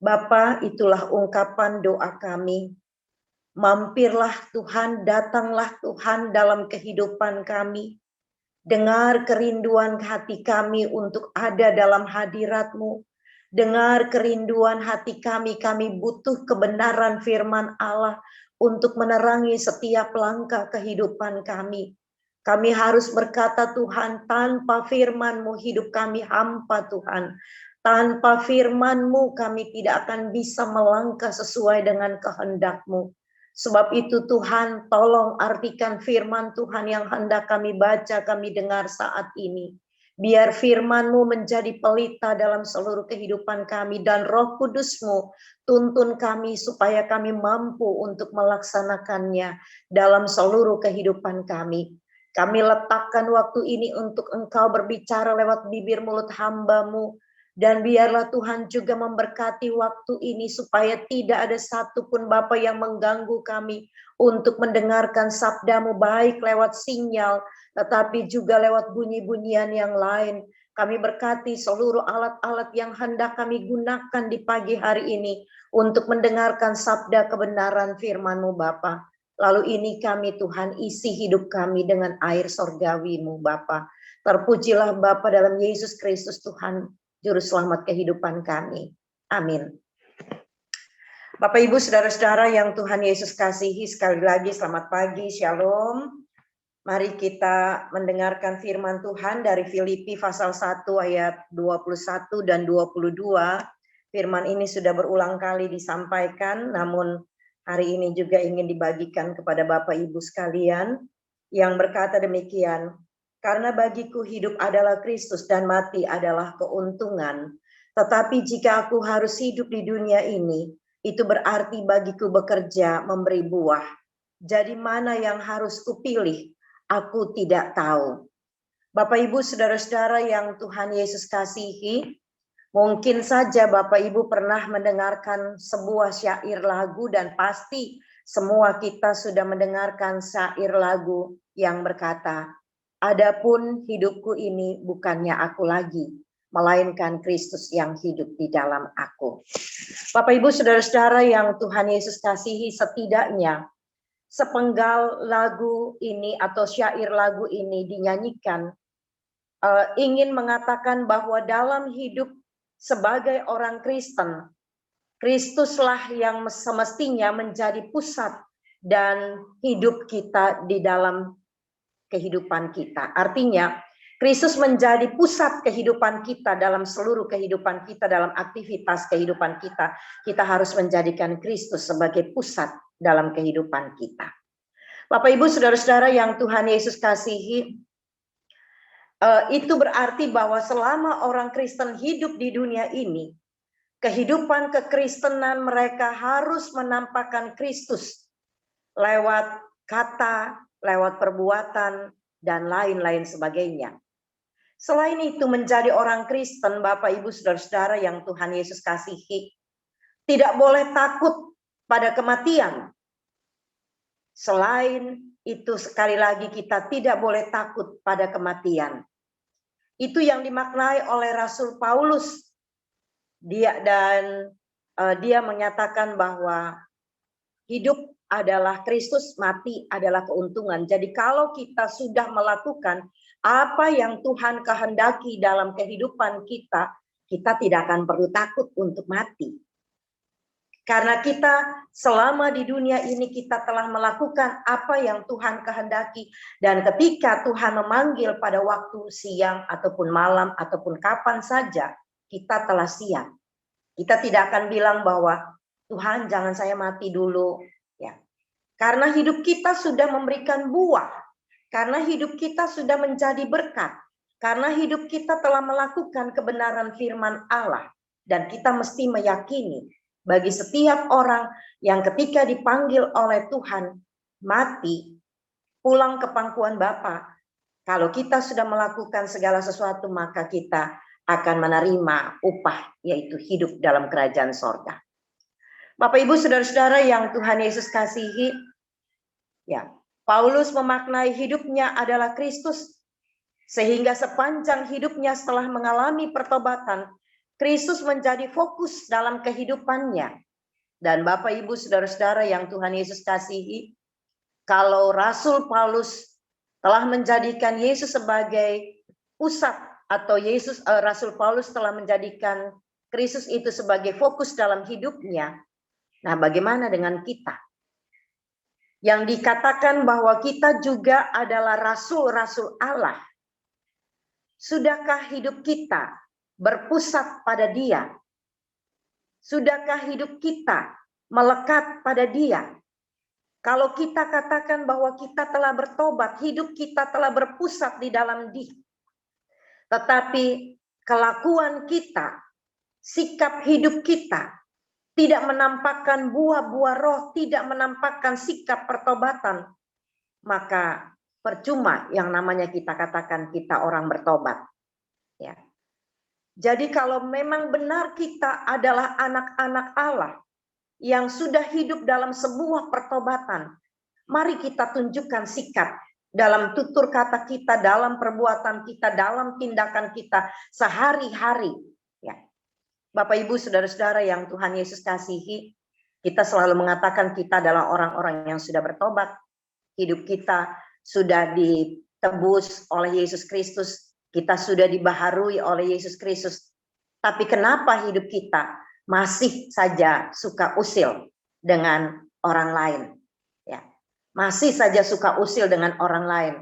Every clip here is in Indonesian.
Bapa, itulah ungkapan doa kami. Mampirlah Tuhan, datanglah Tuhan dalam kehidupan kami. Dengar kerinduan hati kami untuk ada dalam hadirat-Mu. Dengar kerinduan hati kami butuh kebenaran firman Allah untuk menerangi setiap langkah kehidupan kami. Kami harus berkata, Tuhan, tanpa firman-Mu hidup kami hampa, Tuhan. Tanpa firman-Mu kami tidak akan bisa melangkah sesuai dengan kehendak-Mu. Sebab itu Tuhan, tolong artikan firman Tuhan yang hendak kami baca, kami dengar saat ini. Biar firman-Mu menjadi pelita dalam seluruh kehidupan kami, dan Roh Kudus-Mu tuntun kami supaya kami mampu untuk melaksanakannya dalam seluruh kehidupan kami. Kami letakkan waktu ini untuk Engkau berbicara lewat bibir mulut hamba-Mu. Dan biarlah Tuhan juga memberkati waktu ini supaya tidak ada satupun Bapa yang mengganggu kami untuk mendengarkan sabda-Mu, baik lewat sinyal tetapi juga lewat bunyi-bunyian yang lain. Kami berkati seluruh alat-alat yang hendak kami gunakan di pagi hari ini untuk mendengarkan sabda kebenaran firman-Mu Bapa. Lalu ini kami Tuhan, isi hidup kami dengan air sorgawi-Mu Bapa. Terpujilah Bapa dalam Yesus Kristus Tuhan, Juru Selamat kehidupan kami. Amin. Bapak Ibu Saudara-saudara yang Tuhan Yesus kasihi, sekali lagi selamat pagi, Shalom. Mari kita mendengarkan firman Tuhan dari Filipi pasal 1 ayat 21 dan 22. Firman ini sudah berulang kali disampaikan, namun hari ini juga ingin dibagikan kepada Bapak Ibu sekalian, yang berkata demikian. Karena bagiku hidup adalah Kristus dan mati adalah keuntungan. Tetapi jika aku harus hidup di dunia ini, itu berarti bagiku bekerja memberi buah. Jadi mana yang harus kupilih? Aku tidak tahu. Bapak Ibu Saudara-saudara yang Tuhan Yesus kasihi, mungkin saja Bapak Ibu pernah mendengarkan sebuah syair lagu, dan pasti semua kita sudah mendengarkan syair lagu yang berkata, adapun hidupku ini bukannya aku lagi, melainkan Kristus yang hidup di dalam aku. Bapak Ibu Saudara-saudara yang Tuhan Yesus kasihi, setidaknya sepenggal lagu ini atau syair lagu ini dinyanyikan ingin mengatakan bahwa dalam hidup sebagai orang Kristen, Kristuslah yang semestinya menjadi pusat dan hidup kita di dalam kehidupan kita. Artinya, Kristus menjadi pusat kehidupan kita dalam seluruh kehidupan kita, dalam aktivitas kehidupan kita. Kita harus menjadikan Kristus sebagai pusat dalam kehidupan kita. Bapak Ibu Saudara-saudara yang Tuhan Yesus kasihi, itu berarti bahwa selama orang Kristen hidup di dunia ini, kehidupan kekristenan mereka harus menampakkan Kristus lewat kata, lewat perbuatan, dan lain-lain sebagainya. Selain itu, menjadi orang Kristen, Bapak Ibu Saudara-saudara yang Tuhan Yesus kasihi, tidak boleh takut pada kematian. Selain itu, sekali lagi kita tidak boleh takut pada kematian. Itu yang dimaknai oleh Rasul Paulus. Dia menyatakan bahwa hidup adalah Kristus, mati adalah keuntungan. Jadi kalau kita sudah melakukan apa yang Tuhan kehendaki dalam kehidupan kita, kita tidak akan perlu takut untuk mati. Karena kita selama di dunia ini kita telah melakukan apa yang Tuhan kehendaki. Dan ketika Tuhan memanggil pada waktu siang ataupun malam ataupun kapan saja, kita telah siap. Kita tidak akan bilang bahwa Tuhan jangan saya mati dulu. Ya. Karena hidup kita sudah memberikan buah. Karena hidup kita sudah menjadi berkat. Karena hidup kita telah melakukan kebenaran firman Allah. Dan kita mesti meyakini bagi setiap orang yang ketika dipanggil oleh Tuhan mati, pulang ke pangkuan Bapa. Kalau kita sudah melakukan segala sesuatu, maka kita akan menerima upah, yaitu hidup dalam kerajaan sorga. Bapak Ibu Saudara-saudara yang Tuhan Yesus kasihi, ya, Paulus memaknai hidupnya adalah Kristus, sehingga sepanjang hidupnya setelah mengalami pertobatan, Kristus menjadi fokus dalam kehidupannya. Dan Bapak Ibu Saudara-saudara yang Tuhan Yesus kasihi, kalau Rasul Paulus telah menjadikan Yesus sebagai pusat, atau Rasul Paulus telah menjadikan Kristus itu sebagai fokus dalam hidupnya. Nah, bagaimana dengan kita? Yang dikatakan bahwa kita juga adalah rasul-rasul Allah. Sudahkah hidup kita berpusat pada Dia? Sudahkah hidup kita melekat pada Dia? Kalau kita katakan bahwa kita telah bertobat, hidup kita telah berpusat di dalam Dia. Tetapi kelakuan kita, sikap hidup kita tidak menampakkan buah-buah roh, tidak menampakkan sikap pertobatan, maka percuma yang namanya kita katakan kita orang bertobat. Ya. Jadi kalau memang benar kita adalah anak-anak Allah yang sudah hidup dalam sebuah pertobatan, mari kita tunjukkan sikap dalam tutur kata kita, dalam perbuatan kita, dalam tindakan kita sehari-hari. Ya. Bapak Ibu Saudara-saudara yang Tuhan Yesus kasihi, kita selalu mengatakan kita adalah orang-orang yang sudah bertobat. Hidup kita sudah ditebus oleh Yesus Kristus. Kita sudah dibaharui oleh Yesus Kristus. Tapi kenapa hidup kita masih saja suka usil dengan orang lain? Ya, masih saja suka usil dengan orang lain.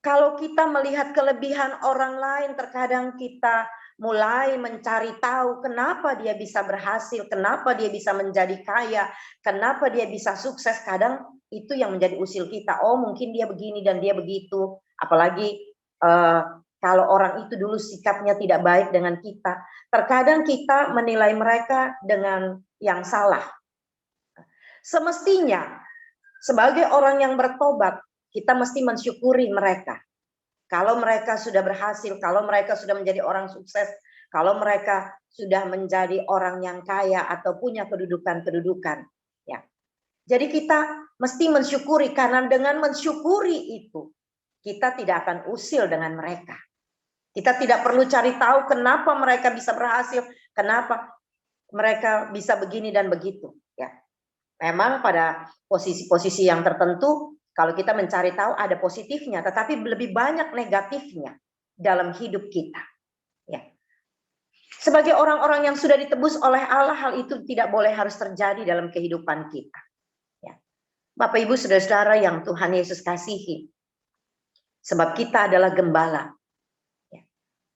Kalau kita melihat kelebihan orang lain, terkadang kita mulai mencari tahu kenapa dia bisa berhasil, kenapa dia bisa menjadi kaya, kenapa dia bisa sukses. Kadang itu yang menjadi usil kita. Oh, mungkin dia begini dan dia begitu. Apalagi kalau orang itu dulu sikapnya tidak baik dengan kita. Terkadang kita menilai mereka dengan yang salah. Semestinya sebagai orang yang bertobat, kita mesti mensyukuri mereka. Kalau mereka sudah berhasil, kalau mereka sudah menjadi orang sukses, kalau mereka sudah menjadi orang yang kaya atau punya kedudukan-kedudukan. Ya. Jadi kita mesti mensyukuri, karena dengan mensyukuri itu, kita tidak akan usil dengan mereka. Kita tidak perlu cari tahu kenapa mereka bisa berhasil, kenapa mereka bisa begini dan begitu. Ya. Memang pada posisi-posisi yang tertentu, kalau kita mencari tahu ada positifnya, tetapi lebih banyak negatifnya dalam hidup kita. Ya. Sebagai orang-orang yang sudah ditebus oleh Allah, hal itu tidak boleh harus terjadi dalam kehidupan kita. Ya. Bapak Ibu Saudara-saudara yang Tuhan Yesus kasihi, sebab kita adalah gembala. Ya.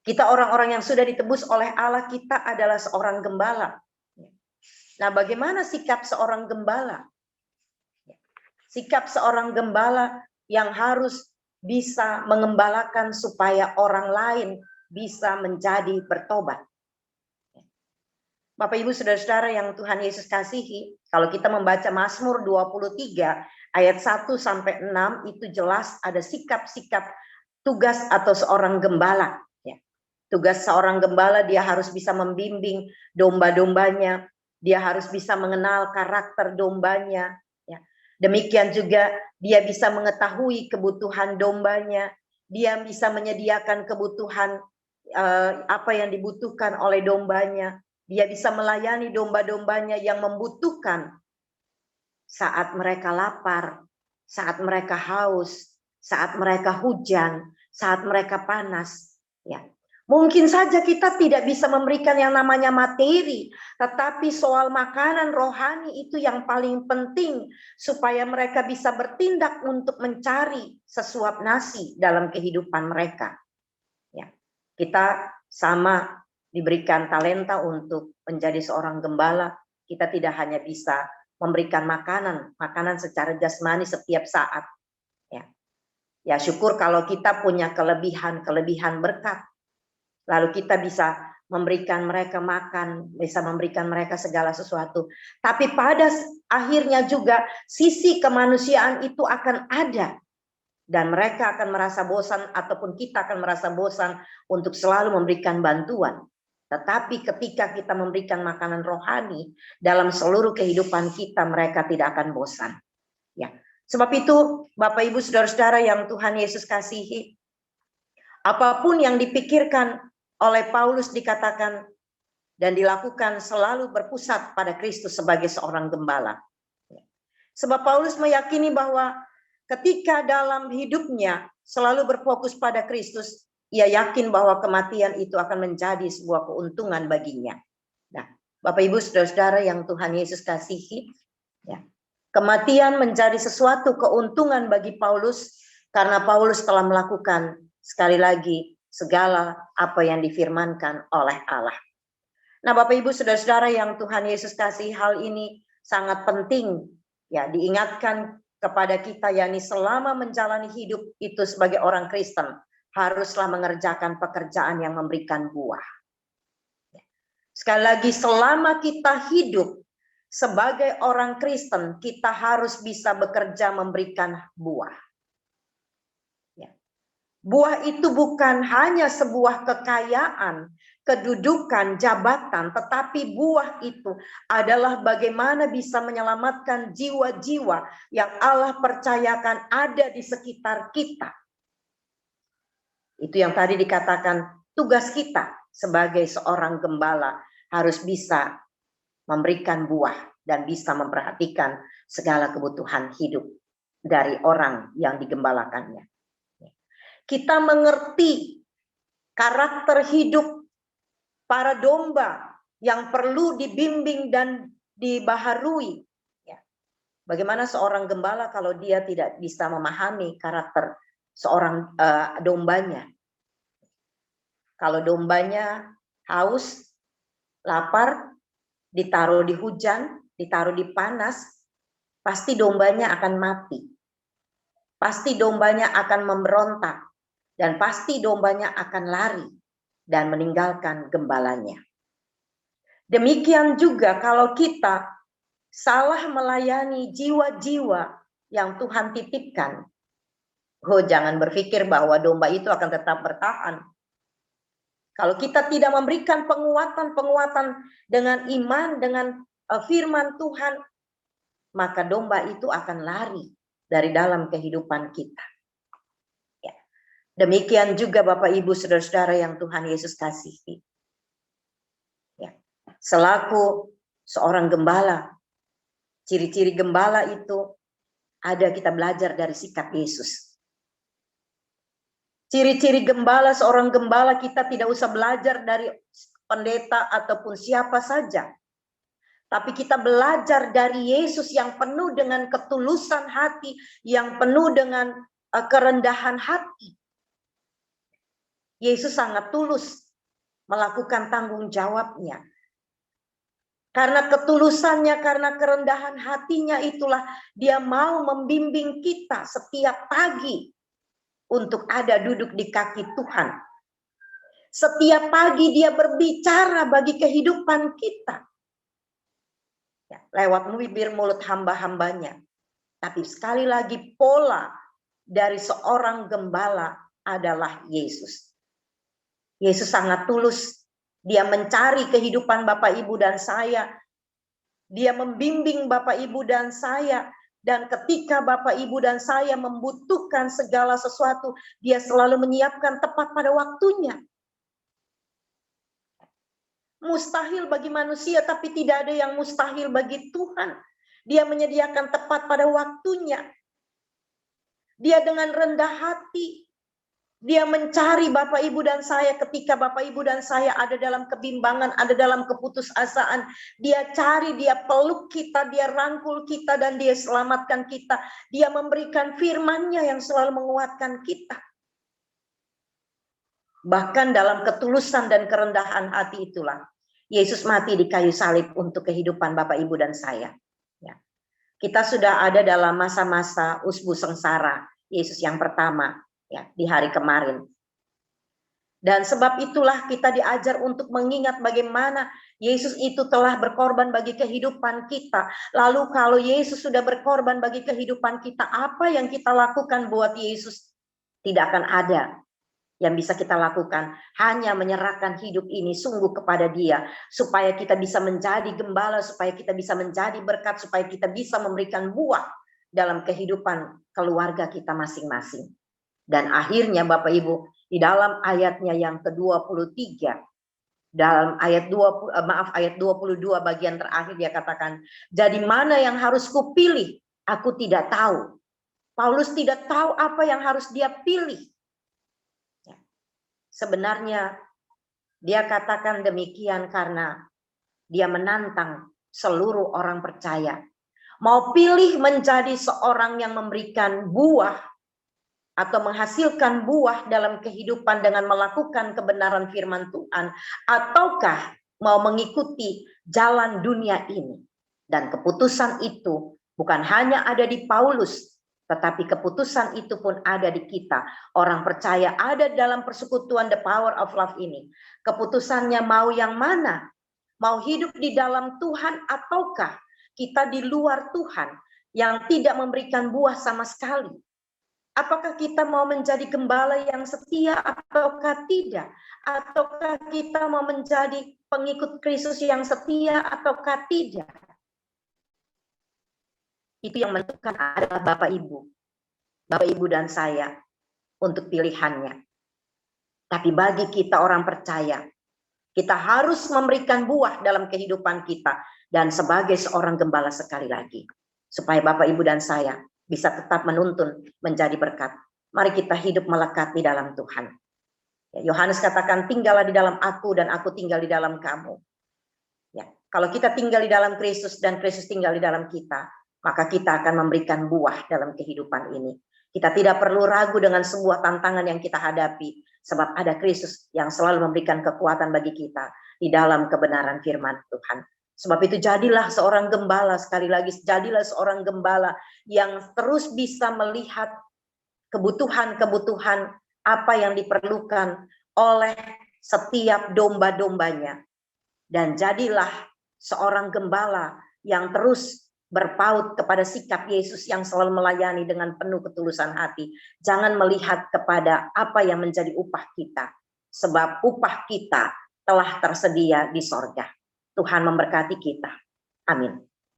Kita orang-orang yang sudah ditebus oleh Allah, kita adalah seorang gembala. Ya. Nah, bagaimana sikap seorang gembala? Sikap seorang gembala yang harus bisa mengembalakan supaya orang lain bisa menjadi bertobat. Bapak Ibu Saudara-saudara yang Tuhan Yesus kasihi, kalau kita membaca Mazmur 23 ayat 1 sampai 6, itu jelas ada sikap-sikap tugas atau seorang gembala. Ya. Tugas seorang gembala, dia harus bisa membimbing domba-dombanya, dia harus bisa mengenal karakter dombanya. Ya. Demikian juga dia bisa mengetahui kebutuhan dombanya, dia bisa menyediakan kebutuhan apa yang dibutuhkan oleh dombanya. Dia bisa melayani domba-dombanya yang membutuhkan saat mereka lapar, saat mereka haus, saat mereka hujan, saat mereka panas. Ya. Mungkin saja kita tidak bisa memberikan yang namanya materi, tetapi soal makanan rohani itu yang paling penting supaya mereka bisa bertindak untuk mencari sesuap nasi dalam kehidupan mereka. Ya. Kita sama diberikan talenta untuk menjadi seorang gembala. Kita tidak hanya bisa memberikan makanan secara jasmani setiap saat. Ya, syukur kalau kita punya kelebihan berkat. Lalu kita bisa memberikan mereka makan, bisa memberikan mereka segala sesuatu. Tapi pada akhirnya juga sisi kemanusiaan itu akan ada. Dan mereka akan merasa bosan, ataupun kita akan merasa bosan untuk selalu memberikan bantuan. Tetapi ketika kita memberikan makanan rohani dalam seluruh kehidupan kita, mereka tidak akan bosan. Ya. Sebab itu, Bapak Ibu Saudara-saudara yang Tuhan Yesus kasihi, apapun yang dipikirkan oleh Paulus dikatakan dan dilakukan selalu berpusat pada Kristus sebagai seorang gembala. Sebab Paulus meyakini bahwa ketika dalam hidupnya selalu berfokus pada Kristus, ia yakin bahwa kematian itu akan menjadi sebuah keuntungan baginya. Nah, Bapak Ibu Saudara-saudara yang Tuhan Yesus kasihi, ya, kematian menjadi sesuatu keuntungan bagi Paulus karena Paulus telah melakukan sekali lagi segala apa yang difirmankan oleh Allah. Nah, Bapak Ibu Saudara-saudara yang Tuhan Yesus kasih, hal ini sangat penting ya diingatkan kepada kita, yakni selama menjalani hidup itu sebagai orang Kristen haruslah mengerjakan pekerjaan yang memberikan buah. Sekali lagi, selama kita hidup sebagai orang Kristen, kita harus bisa bekerja memberikan buah. Buah itu bukan hanya sebuah kekayaan, kedudukan, jabatan, tetapi buah itu adalah bagaimana bisa menyelamatkan jiwa-jiwa yang Allah percayakan ada di sekitar kita. Itu yang tadi dikatakan, tugas kita sebagai seorang gembala harus bisa memberikan buah dan bisa memperhatikan segala kebutuhan hidup dari orang yang digembalakannya. Kita mengerti karakter hidup para domba yang perlu dibimbing dan dibaharui. Bagaimana seorang gembala kalau dia tidak bisa memahami karakter seorang dombanya. Kalau dombanya haus, lapar, ditaruh di hujan, ditaruh di panas, pasti dombanya akan mati. Pasti dombanya akan memberontak. Dan pasti dombanya akan lari dan meninggalkan gembalanya. Demikian juga kalau kita salah melayani jiwa-jiwa yang Tuhan titipkan. Oh, jangan berpikir bahwa domba itu akan tetap bertahan. Kalau kita tidak memberikan penguatan-penguatan dengan iman, dengan firman Tuhan, maka domba itu akan lari dari dalam kehidupan kita. Demikian juga Bapak Ibu Saudara-saudara yang Tuhan Yesus kasihi. Ya. Selaku seorang gembala, ciri-ciri gembala itu ada kita belajar dari sikap Yesus. Ciri-ciri gembala, seorang gembala kita tidak usah belajar dari pendeta ataupun siapa saja. Tapi kita belajar dari Yesus yang penuh dengan ketulusan hati, yang penuh dengan kerendahan hati. Yesus sangat tulus melakukan tanggung jawabnya. Karena ketulusannya, karena kerendahan hatinya itulah dia mau membimbing kita setiap pagi untuk ada duduk di kaki Tuhan. Setiap pagi dia berbicara bagi kehidupan kita. Ya, lewat bibir mulut hamba-hambanya. Tapi sekali lagi pola dari seorang gembala adalah Yesus. Yesus sangat tulus. Dia mencari kehidupan Bapak Ibu dan saya. Dia membimbing Bapak Ibu dan saya. Dan ketika Bapak Ibu dan saya membutuhkan segala sesuatu, dia selalu menyiapkan tepat pada waktunya. Mustahil bagi manusia, tapi tidak ada yang mustahil bagi Tuhan. Dia menyediakan tepat pada waktunya. Dia dengan rendah hati, dia mencari Bapak Ibu dan saya ketika Bapak Ibu dan saya ada dalam kebimbangan, ada dalam keputusasaan. Dia cari, dia peluk kita, dia rangkul kita, dan dia selamatkan kita. Dia memberikan firman-Nya yang selalu menguatkan kita. Bahkan dalam ketulusan dan kerendahan hati itulah Yesus mati di kayu salib untuk kehidupan Bapak Ibu dan saya. Ya. Kita sudah ada dalam masa-masa usbu sengsara Yesus yang pertama. Ya, di hari kemarin. Dan sebab itulah kita diajar untuk mengingat bagaimana Yesus itu telah berkorban bagi kehidupan kita. Lalu kalau Yesus sudah berkorban bagi kehidupan kita, apa yang kita lakukan buat Yesus? Tidak akan ada yang bisa kita lakukan. Hanya menyerahkan hidup ini sungguh kepada Dia. Supaya kita bisa menjadi gembala, supaya kita bisa menjadi berkat, supaya kita bisa memberikan buah dalam kehidupan keluarga kita masing-masing. Dan akhirnya Bapak Ibu, Di dalam ayatnya yang ke-23, dalam ayat 22 bagian terakhir dia katakan, jadi mana yang harus kupilih? Aku tidak tahu. Paulus tidak tahu apa yang harus dia pilih. Sebenarnya dia katakan demikian karena dia menantang seluruh orang percaya. Mau pilih menjadi seorang yang memberikan buah atau menghasilkan buah dalam kehidupan dengan melakukan kebenaran firman Tuhan, ataukah mau mengikuti jalan dunia ini. Dan keputusan itu bukan hanya ada di Paulus, tetapi keputusan itu pun ada di kita. Orang percaya ada dalam persekutuan The Power of Love ini. Keputusannya mau yang mana? Mau hidup di dalam Tuhan ataukah kita di luar Tuhan yang tidak memberikan buah sama sekali? Apakah kita mau menjadi gembala yang setia ataukah tidak? Ataukah kita mau menjadi pengikut Kristus yang setia ataukah tidak? Itu yang menentukan adalah Bapak Ibu dan saya untuk pilihannya. Tapi bagi kita orang percaya, kita harus memberikan buah dalam kehidupan kita dan sebagai seorang gembala sekali lagi. Supaya Bapak Ibu dan saya bisa tetap menuntun menjadi berkat. Mari kita hidup melekat di dalam Tuhan. Yohanes katakan, tinggallah di dalam aku dan aku tinggal di dalam kamu. Ya, kalau kita tinggal di dalam Kristus dan Kristus tinggal di dalam kita, maka kita akan memberikan buah dalam kehidupan ini. Kita tidak perlu ragu dengan sebuah tantangan yang kita hadapi, sebab ada Kristus yang selalu memberikan kekuatan bagi kita di dalam kebenaran firman Tuhan. Sebab itu jadilah seorang gembala, sekali lagi jadilah seorang gembala yang terus bisa melihat kebutuhan-kebutuhan apa yang diperlukan oleh setiap domba-dombanya. Dan jadilah seorang gembala yang terus berpaut kepada sikap Yesus yang selalu melayani dengan penuh ketulusan hati. Jangan melihat kepada apa yang menjadi upah kita, sebab upah kita telah tersedia di sorga. Tuhan memberkati kita. Amin.